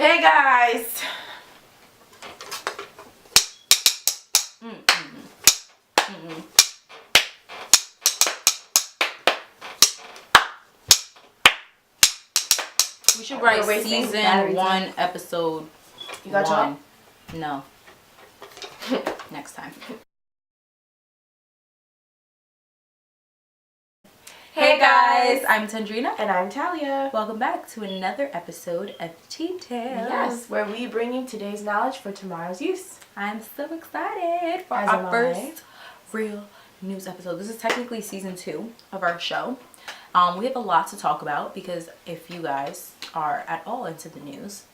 Hey guys! We should write season 1, episode 1. You got y'all? No. Next time. Hey guys, I'm Tendrina. And I'm Talia. Welcome back to another episode of Teatails. Yes, where we bring you today's knowledge for tomorrow's use. I'm so excited for our first real news episode. This is technically season 2 of our show. We have a lot to talk about because if you guys are at all into the news,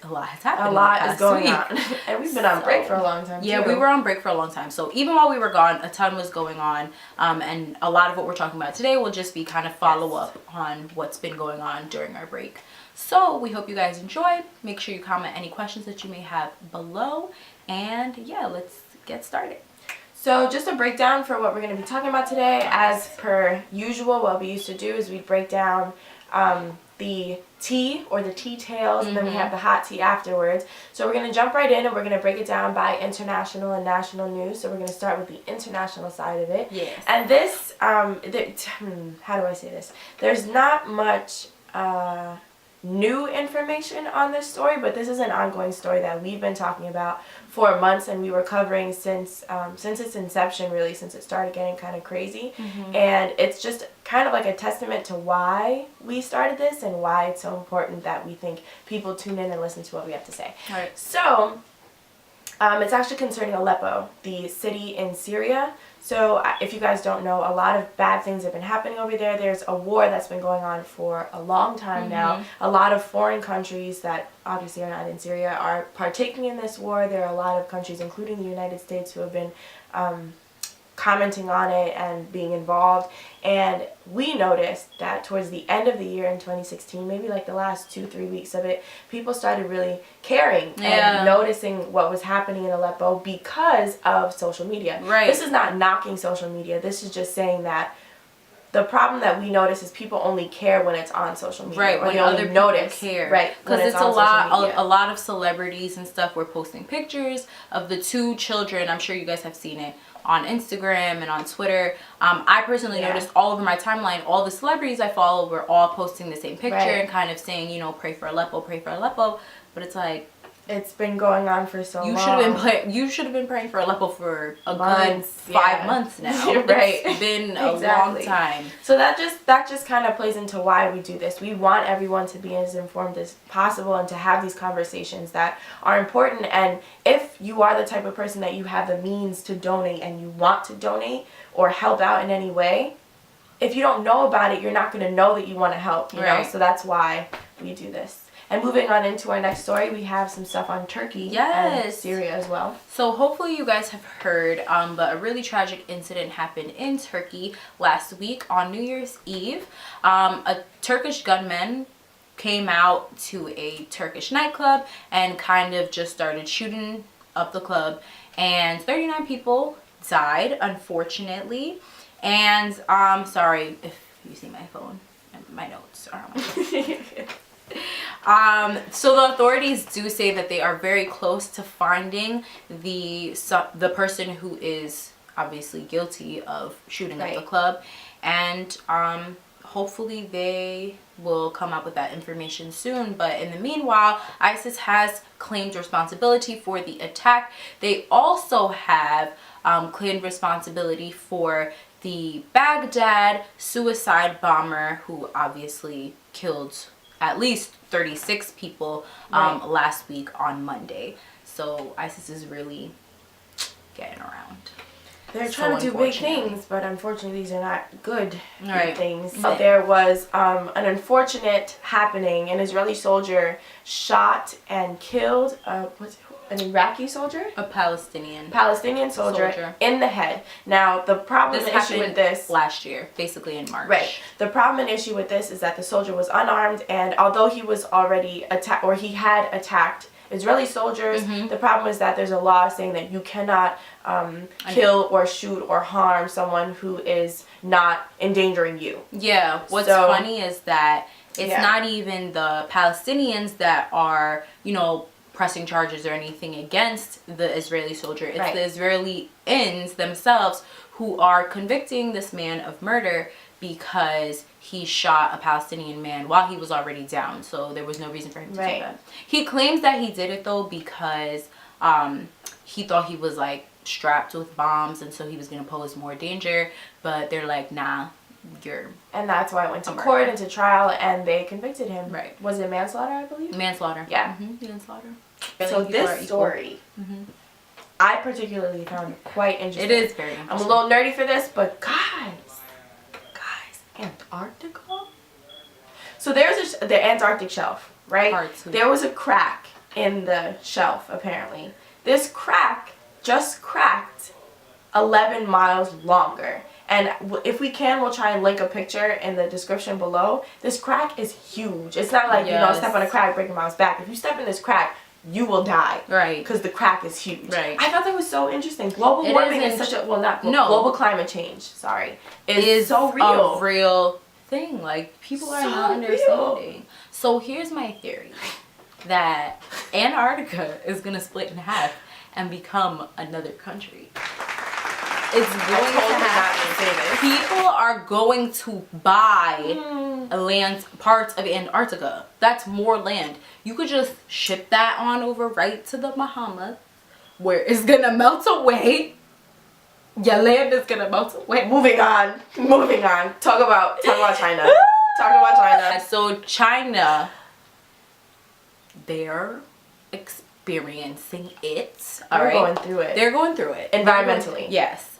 a lot has happened. A lot is going on. And we've been on break for a long time, Yeah, too. we were on break for a long time. So even while we were gone, a ton was going on. And a lot of what we're talking about today will just be kind of follow-up on what's been going on during our break. So we hope you guys enjoyed. Make sure you comment any questions that you may have below. And yeah, let's get started. So just a breakdown for what we're going to be talking about today. As per usual, what we used to do is we'd break down the tea or the Teatails, and then we have the hot tea afterwards. So we're going to jump right in and we're going to break it down by international and national news. So we're going to start with the international side of it. Yes. And this, how do I say this? There's not much new information on this story, but this is an ongoing story that we've been talking about for months, and we were covering since its inception, really, since it started getting kind of crazy. And it's just kind of like a testament to why we started this and why it's so important that we think people tune in and listen to what we have to say. All right. So it's actually concerning Aleppo, the city in Syria. So if you guys don't know, a lot of bad things have been happening over there. There's a war that's been going on for a long time now. A lot of foreign countries that obviously are not in Syria are partaking in this war. There are a lot of countries, including the United States, who have been commenting on it and being involved. And we noticed that towards the end of the year in 2016, maybe like the last 2-3 weeks of it, people started really caring and noticing what was happening in Aleppo because of social media. Right. This is not knocking social media. This is just saying that the problem that we notice is people only care when it's on social media. Right, or when they other only people notice, care. right? Because it's a lot of celebrities and stuff were posting pictures of the 2 children. I'm sure you guys have seen it on Instagram and on Twitter. I personally noticed all over my timeline, all the celebrities I follow were all posting the same picture and kind of saying, you know, pray for Aleppo, pray for Aleppo. But it's like, it's been going on for so long. You should have been praying for Aleppo for a good 5 months now. Right. It's been a long time. So that just kind of plays into why we do this. We want everyone to be as informed as possible and to have these conversations that are important. And if you are the type of person that you have the means to donate and you want to donate or help out in any way, if you don't know about it, you're not going to know that you want to help, you know? So that's why we do this. And moving on into our next story, we have some stuff on Turkey and Syria as well. So hopefully you guys have heard, but a really tragic incident happened in Turkey last week on New Year's Eve. A Turkish gunman came out to a Turkish nightclub and kind of just started shooting up the club. And 39 people died, unfortunately. And sorry if you see my phone and my notes are on my phone. So the authorities do say that they are very close to finding the person who is obviously guilty of shooting up the club, and hopefully they will come up with that information soon. But in the meanwhile, ISIS has claimed responsibility for the attack. They also have claimed responsibility for the Baghdad suicide bomber who obviously killed at least 36 people last week on Monday. So ISIS is really getting around. They're trying to do big things, but unfortunately these are not good things. There was an unfortunate happening. An Israeli soldier shot and killed an Iraqi soldier? A Palestinian soldier in the head. Now, the problem and issue with this... last year, basically in March. Right. The problem and issue with this is that the soldier was unarmed, and although he was already attacked, or he had attacked Israeli soldiers, the problem is that there's a law saying that you cannot kill or shoot or harm someone who is not endangering you. Yeah. What's funny is that It's not even the Palestinians that are, pressing charges or anything against the Israeli soldier. It's the Israelis themselves who are convicting this man of murder because he shot a Palestinian man while he was already down. So there was no reason for him to do that. He claims that he did it though because he thought he was like strapped with bombs and so he was going to pose more danger. But they're like, nah, and that's why it went to court and to trial, and they convicted him. Right. Was it manslaughter, I believe? Manslaughter. Yeah. Manslaughter. So this story, I particularly found quite interesting. It is very interesting. I'm a little nerdy for this, but guys, Antarctica? So there's the Antarctic shelf, right? There was a crack in the shelf, apparently. This crack just cracked 11 miles longer. And if we can, we'll try and link a picture in the description below. This crack is huge. It's not like, step on a crack, break a mouse back. If you step in this crack, you will die. Right. Because the crack is huge. Right. I thought that was so interesting. Global warming is such a, global climate change, is so real. A real thing. Like, people are not understanding. So here's my theory. That Antarctica is going to split in half and become another country. It's going to happen. People are going to buy parts of Antarctica. That's more land. You could just ship that on over right to the Bahamas, where it's gonna melt away. Your land is gonna melt away. Moving on. Talk about China. So China, they're experiencing it. They're going through it. They're going through it environmentally. Yes.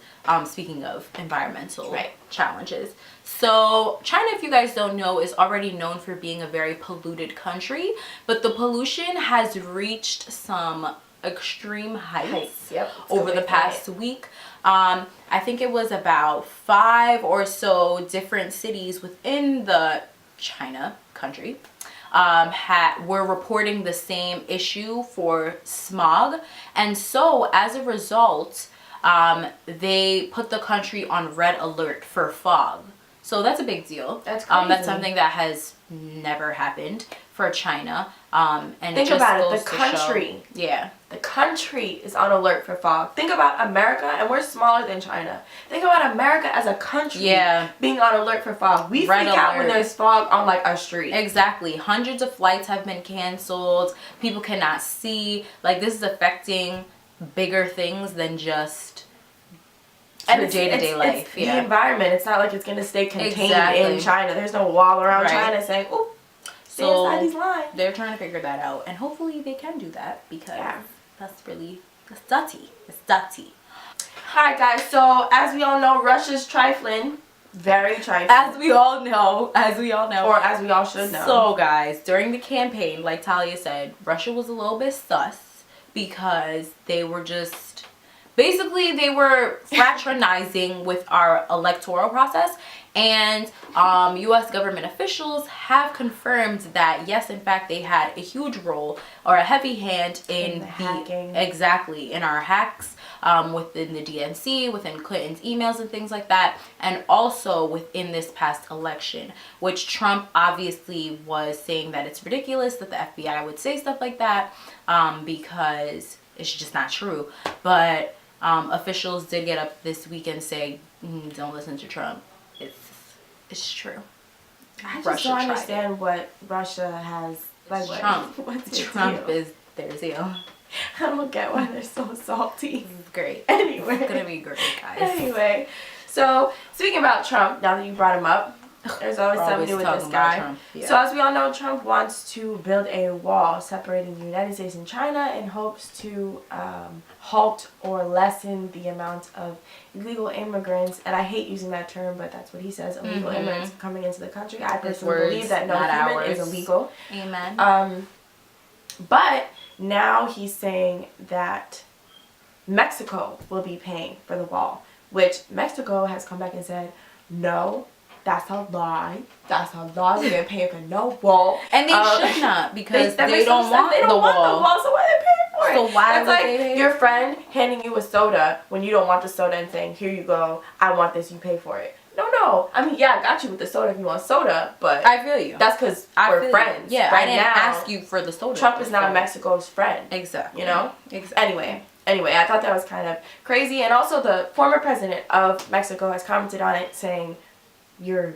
Speaking of environmental challenges. So China, if you guys don't know, is already known for being a very polluted country, but the pollution has reached some extreme heights over the past week. I think it was about 5 or so different cities within the China country were reporting the same issue for smog. And so as a result, they put the country on red alert for fog. So that's a big deal. That's crazy. That's something that has never happened for China. And think about it, the country. The country is on alert for fog. Think about America, and we're smaller than China. Think about America as a country being on alert for fog. We freak out when there's fog on like our street. Exactly. Hundreds of flights have been canceled. People cannot see. Like, this is affecting bigger things than just your day-to-day life. The environment. It's not like it's going to stay contained in China. There's no wall around China saying, "Oh, stay inside these lines." They're trying to figure that out, and hopefully they can do that because that's dirty. It's dirty. Alright guys, so as we all know, Russia's trifling. Very trifling. As we all know. Or as we all should know. So guys, during the campaign, like Talia said, Russia was a little bit sus because they were just... Basically, they were fraternizing with our electoral process, and U.S. government officials have confirmed that, yes, in fact, they had a huge role or a heavy hand in the hacking. Exactly, in our hacks within the DNC, within Clinton's emails and things like that, and also within this past election, which Trump obviously was saying that it's ridiculous that the FBI would say stuff like that because it's just not true. But officials did get up this week and say, don't listen to Trump. It's true. I just don't understand what Russia has. Like Trump is their zeal. I don't get why they're so salty. This is great. Anyway. It's gonna be great, guys. Anyway. So, speaking about Trump, now that you brought him up, there's always something to do with this guy. So as we all know, Trump wants to build a wall separating the United States and China in hopes to halt or lessen the amount of illegal immigrants. And I hate using that term, but that's what he says, illegal immigrants coming into the country. I personally believe that no human is illegal. Amen. But now he's saying that Mexico will be paying for the wall, which Mexico has come back and said, no, that's a lie. That's a lie. We're going to pay for no wall. And they should not, because they don't want the wall. So why are they paying for it? So why would they pay? Your friend handing you a soda when you don't want the soda and saying, here you go, I want this, you pay for it. No. I mean, yeah, I got you with the soda if you want soda, but I feel you. that's because we're friends. Yeah, right I didn't now, ask you for the soda. Trump is not Mexico's friend. Exactly. You know? Exactly. Anyway, I thought that was kind of crazy. And also the former president of Mexico has commented on it saying, you're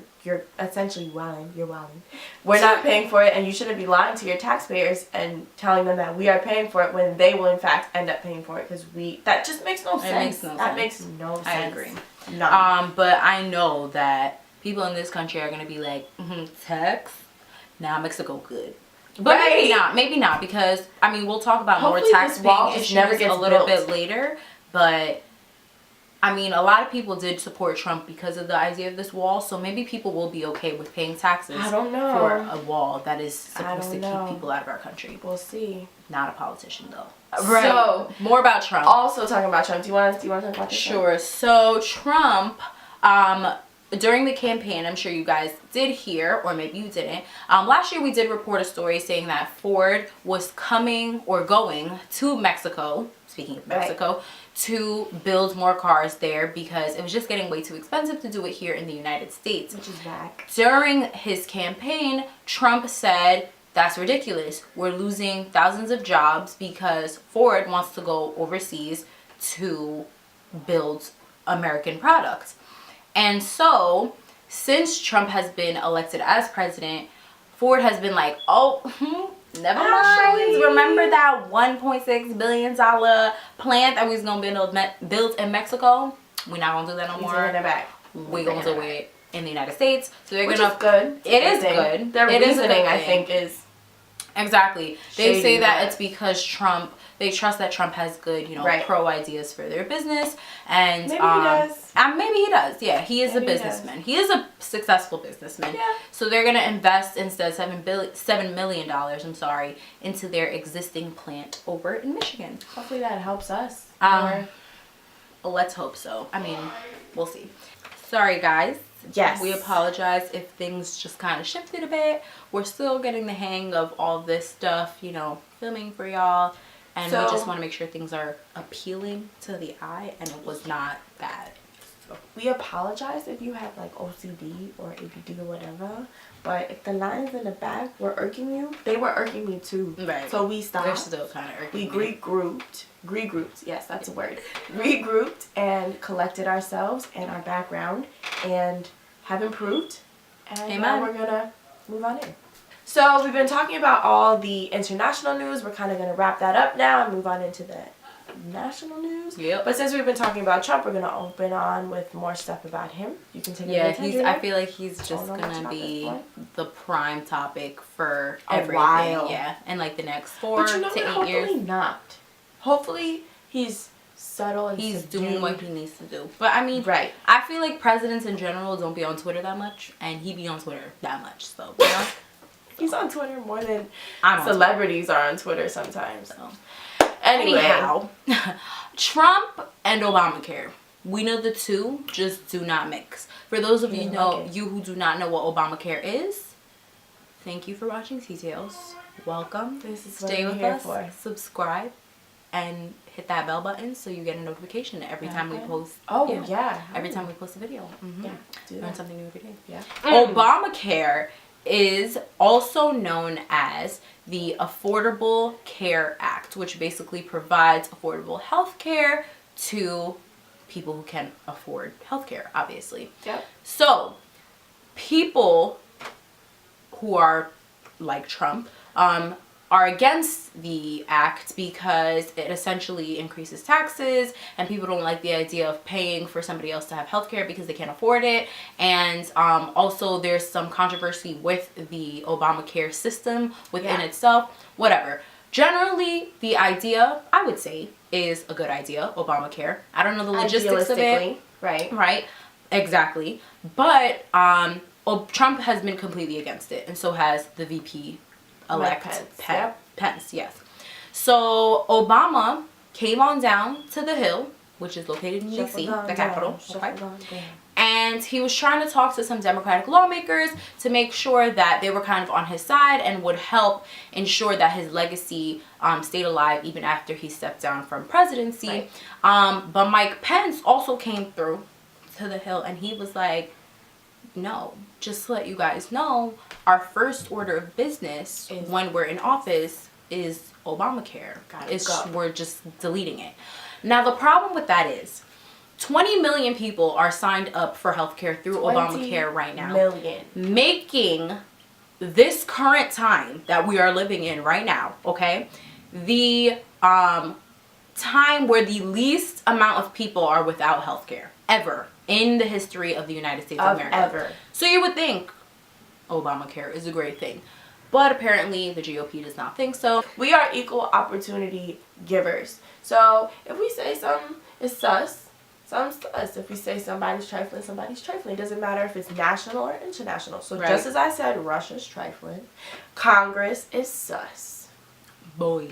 essentially wilding. You're wilding. We're not paying for it, and you shouldn't be lying to your taxpayers and telling them that we are paying for it when they will in fact end up paying for it, because that just makes no sense. That makes no sense. I agree. None. But I know that people in this country are gonna be like, tax? Nah, Mexico good. But maybe not, because I mean we'll talk about Hopefully more tax paying issues never gets a little built. bit later. But I mean, a lot of people did support Trump because of the idea of this wall, so maybe people will be okay with paying taxes I don't know. for a wall that is supposed to keep people out of our country. We'll see. Not a politician though. Right. So more about Trump. Also talking about Trump. Do you want to talk about this? Sure. So Trump, during the campaign, I'm sure you guys did hear, or maybe you didn't. Last year we did report a story saying that Ford was coming or going to Mexico. Speaking of Mexico, to build more cars there because it was just getting way too expensive to do it here in the United States. Which is back. During his campaign, Trump said, that's ridiculous. We're losing thousands of jobs because Ford wants to go overseas to build American products. And so, since Trump has been elected as president, Ford has been like, never mind. Remember that $1.6 billion plant that we was going to build in Mexico? We're not going to do that no more. We're going to do it in the United States. So they're going to... good. It is good. Their reasoning, I think, is... Exactly. They say that it's because Trump... They trust that Trump has good, pro ideas for their business. And maybe he does. Maybe he does. Yeah, he is a businessman. He is a successful businessman. Yeah. So they're going to invest instead $7 million, into their existing plant over in Michigan. Hopefully that helps us. Let's hope so. I mean, we'll see. Sorry, guys. Yes. We apologize if things just kind of shifted a bit. We're still getting the hang of all this stuff, filming for y'all. And we just want to make sure things are appealing to the eye and it was not bad. So we apologize if you have like OCD or ADD or whatever. But if the lines in the back were irking you, they were irking me too. Right. So we stopped. They're still kind of irking me. Regrouped. Yes, that's a word. Regrouped and collected ourselves and our background and have improved. And now we're going to move on in. So we've been talking about all the international news. We're kind of going to wrap that up now and move on into the national news. Yep. But since we've been talking about Trump, we're going to open on with more stuff about him. You can take it. I feel like he's just going to be the prime topic for everything. While. Yeah, and like the next 4 to 8 years. Hopefully not. Hopefully he's subtle and he's doing what he needs to do. But I mean, I feel like presidents in general don't be on Twitter that much, and he be on Twitter that much. So, he's on Twitter more than celebrities are on Twitter sometimes. So. Anyhow, Trump and Obamacare. We know the two just do not mix. For those of you who do not know what Obamacare is, thank you for watching Teatails. Welcome. This is Stay with us. Subscribe and hit that bell button so you get a notification every time we post. Every time we post a video. Learn something new every day. Yeah. Obamacare is also known as the Affordable Care Act, which basically provides affordable health care to people who can afford health care, obviously. Yep. So, people who are like Trump are against the act because it essentially increases taxes and people don't like the idea of paying for somebody else to have health care because they can't afford it. And also there's some controversy with the Obamacare system within itself. Whatever. Generally, the idea, I would say, is a good idea, Obamacare. I don't know the logistics of it. Right. Exactly. But Trump has been completely against it, and so has the VP elect Pence. Yes. So Obama came on down to the Hill, which is located in DC, the capital. And he was trying to talk to some Democratic lawmakers to make sure that they were kind of on his side and would help ensure that his legacy stayed alive even after he stepped down from presidency. But Mike Pence also came through to the Hill and he was like, no, just to let you guys know, our first order of business when we're in office is Obamacare. We're just deleting it. Now, the problem with that is 20 million people are signed up for healthcare through Obamacare right now. Making this current time that we are living in right now, okay, the time where the least amount of people are without healthcare ever in the history of the United States of America. Ever. So you would think Obamacare is a great thing. But apparently the GOP does not think so. We are equal opportunity givers. So if we say something is sus, something's sus. If we say somebody's trifling, somebody's trifling. It doesn't matter if it's national or international. So just as I said, Russia's trifling. Congress is sus. Boy.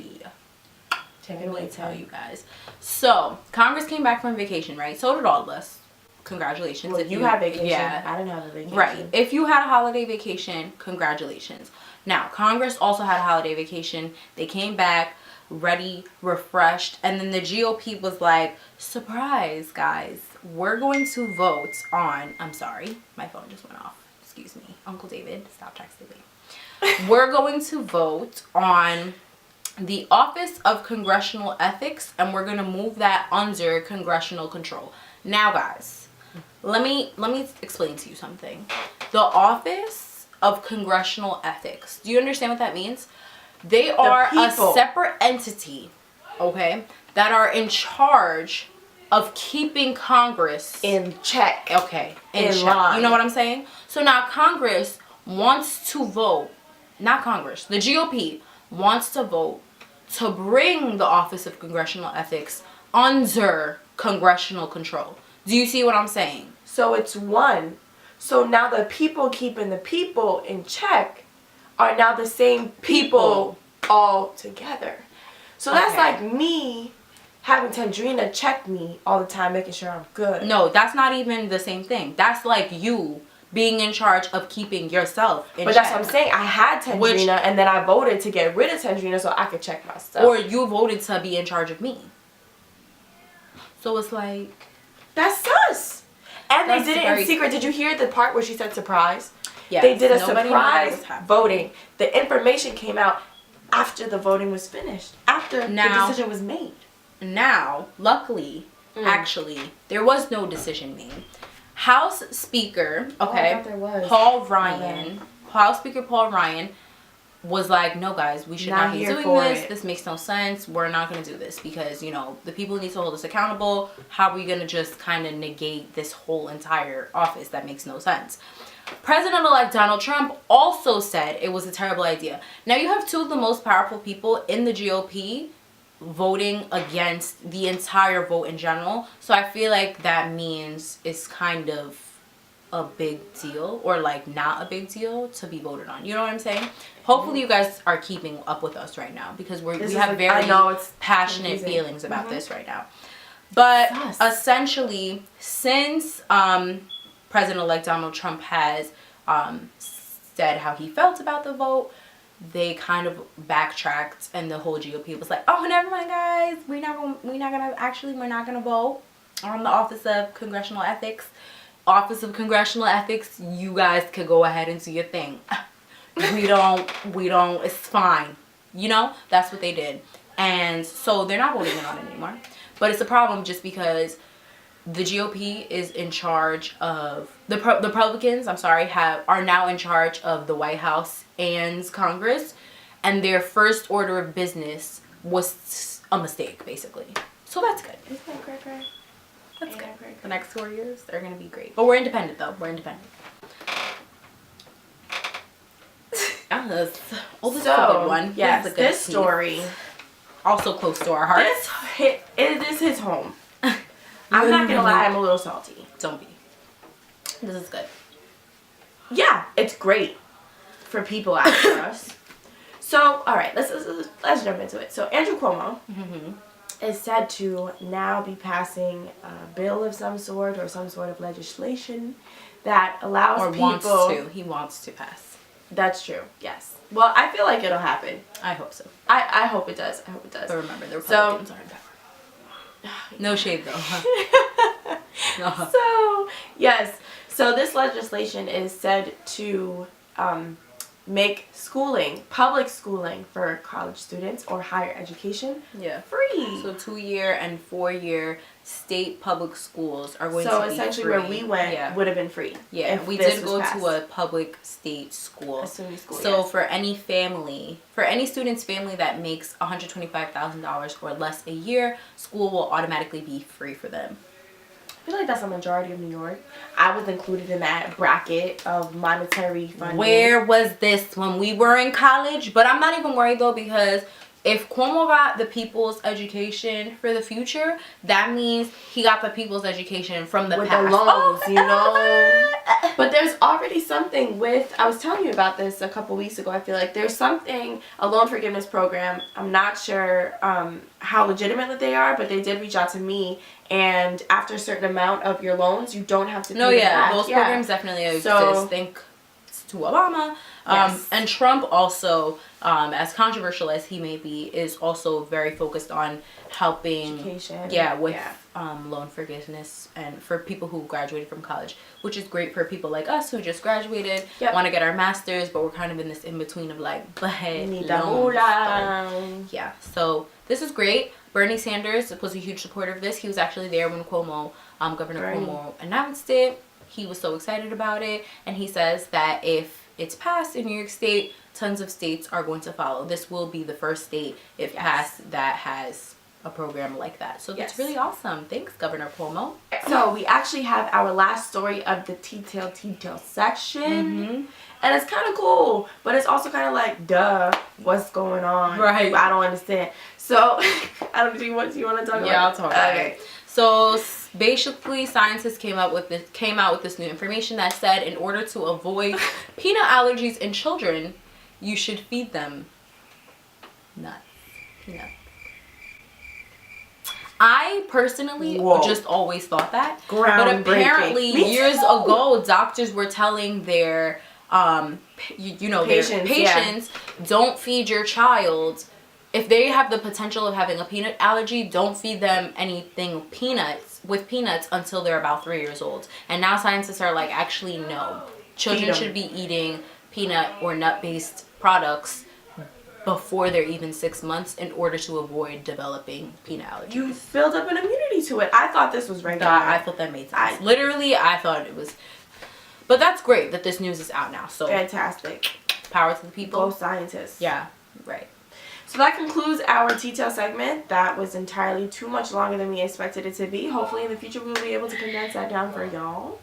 Take it away, tell you guys. So, Congress came back from vacation, right? So did all of us. Congratulations. Well, if you had vacation. Yeah. I didn't have a vacation. Right. If you had a holiday vacation, congratulations. Now, Congress also had a holiday vacation. They came back ready, refreshed, and then the GOP was like, surprise, guys. We're going to vote on... I'm sorry. My phone just went off. Excuse me. Uncle David, stop texting me. We're going to vote on the Office of Congressional Ethics, and we're going to move that under congressional control. Now, guys, let me explain to you something. The Office of Congressional Ethics. Do you understand what that means? They are a separate entity, okay, that are in charge of keeping Congress in check. Okay, in check. Line. You know what I'm saying? So now Congress wants to vote, not Congress, the GOP wants to vote to bring the Office of Congressional Ethics under congressional control. Do you see what I'm saying? So it's one. So now the people keeping the people in check are now the same people all together. So that's like me having Tandrina check me all the time, making sure I'm good. No, that's not even the same thing. That's like you being in charge of keeping yourself in check. That's what I'm saying. I had Tandrina, and then I voted to get rid of Tandrina so I could check myself. Or you voted to be in charge of me. So it's like... That's sus. And they did it in secret. Did you hear the part where she said surprise? Yes. They did a surprise voting. The information came out after the voting was finished. After the decision was made. Now, luckily, actually, there was no decision made. House Speaker, House Speaker Paul Ryan was like, no guys, we should not be doing this. This makes no sense. We're not going to do this because, you know, the people need to hold us accountable. How are we going to just kind of negate this whole entire office? That makes no sense. President-elect Donald Trump also said it was a terrible idea. Now you have two of the most powerful people in the GOP voting against the entire vote in general. So I feel like that means it's kind of a big deal, or like not a big deal to be voted on. You know what I'm saying? Hopefully you guys are keeping up with us right now because we have very passionate feelings about this right now. But essentially, since President-elect Donald Trump has said how he felt about the vote, they kind of backtracked, and the whole GOP was like, "Oh, never mind, guys. We're not gonna vote on the Office of Congressional Ethics. Office of Congressional Ethics, you guys could go ahead and do your thing. We don't. It's fine. You know, that's what they did, and so they're not voting on it anymore. But it's a problem just because the GOP is in charge of the Republicans. Are now in charge of the White House and Congress, and their first order of business was a mistake, basically. So that's good. That's good. The next 4 years, they're gonna be great. But we're independent, though. We're independent. This is a good one. Yes, this story also close to our hearts. This hits home. I'm not gonna lie, I'm a little salty. Don't be. This is good. Yeah, it's great for people after us. So, all right, let's jump into it. So, Andrew Cuomo is said to now be passing a bill of some sort or some sort of legislation that allows people. He wants to pass. That's true. Yes. Well, I feel like it'll happen. I hope so. I hope it does. I hope it does. But remember, the Republicans are in power. No shade though. Huh? So, yes. So this legislation is said to make schooling, public schooling for college students or higher education, free. So 2-year and 4-year state public schools are going to be free. So essentially where we went would have been free. Yeah, we did go to a public state school. A SUNY school, so for any family, for any student's family that makes $125,000 or less a year, school will automatically be free for them. I feel like that's a majority of New York. I was included in that bracket of monetary funding. Where was this when we were in college? But I'm not even worried though, because if Cuomo got the people's education for the future, that means he got the people's education from the with past. The loans, you know. But there's already something with, I was telling you about this a couple weeks ago, I feel like there's something, a loan forgiveness program. I'm not sure how legitimate they are, but they did reach out to me, and after a certain amount of your loans, you don't have to pay them back. Those programs definitely exist. Thanks to Obama. And Trump also, as controversial as he may be, is also very focused on helping with loan forgiveness and for people who graduated from college, which is great for people like us who just graduated, want to get our masters, but we're kind of in this in-between of like, but yeah, so this is great. Bernie Sanders was a huge supporter of this. He was actually there when Cuomo, Governor Cuomo announced it. He was so excited about it, and he says that if it's passed in New York State, tons of states are going to follow. This will be the first state, if passed, that has a program like that. So that's really awesome. Thanks, Governor Cuomo. So we actually have our last story of the Teatails section. And it's kind of cool, but it's also kind of like, duh, what's going on? Right. I don't understand. So, I don't know, do you want to talk about it? Yeah, I'll talk about it. So basically, scientists came out with this new information that said in order to avoid peanut allergies in children, you should feed them nuts. Peanuts. I personally just always thought that, but apparently years ago, doctors were telling their patients, don't feed your child. If they have the potential of having a peanut allergy, don't feed them anything with peanuts until they're about 3 years old. And now scientists are like, actually, no. Children should be eating peanut or nut-based products before they're even 6 months in order to avoid developing peanut allergies. You build up an immunity to it. I thought this was regular. I thought that made sense. Literally, I thought it was. But that's great that this news is out now. So fantastic. Power to the people. Go scientists. Yeah, right. So that concludes our Teatail segment. That was entirely too much longer than we expected it to be. Hopefully in the future we'll be able to condense that down for y'all.